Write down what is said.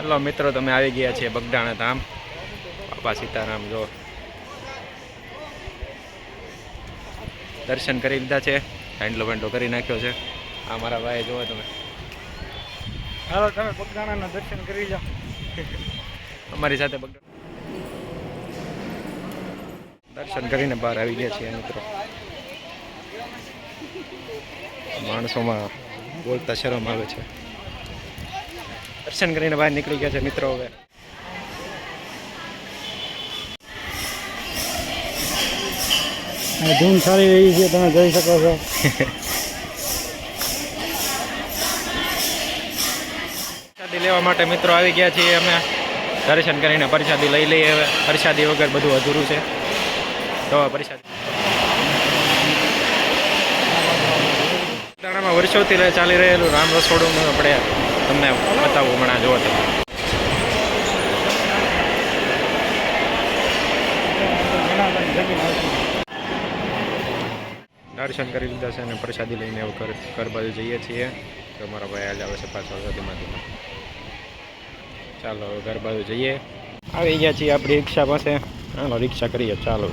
Hello મિત્રો, તમે આવી ગયા છીએ બગડાણા ધામ. બાપા સીતારામ જો દર્શન કરી લીધા છે. હેન્ડલો વેન્ડલો કરી નાખ્યો છે. આ મારા ભાઈ જોવો તમે. હાલો તમે બગડાણાના દર્શન કરી જાઓ. અમારી સાથે દર્શન કરીને બહાર આવી ગયા છીએ મિત્રો. માણસોમાં બોલતા શરમ આવે છે. દર્શન કરીને બહાર નીકળી ગયા છે મિત્રો. હવે ધૂમ સારી રહી છે, તમે જોઈ શકો છો. પ્રસાદી લેવા માટે મિત્રો આવી ગયા છીએ અમે. દર્શન કરીને પ્રસાદી લઈ લઈએ. હવે પ્રસાદી વગર બધું અધૂરું છે. તો પ્રસાદી બગડાણામાં વર્ષોથી ચાલી રહેલું રામ રસોડું આપણે તમને બતાવવું હમણાં જોવો તમે. દર્શન કરી લીધા છે અને પ્રસાદી લઈને ઘર બાજુ જઈએ છીએ. તો મારા ભાઈ આજે આવે છે પાછળ ધીમા ધીમા. ચાલો ઘર બાજુ જઈએ. આવી ગયા છીએ આપણી રિક્ષા પાસે. હાલો રિક્ષા કરીએ ચાલો.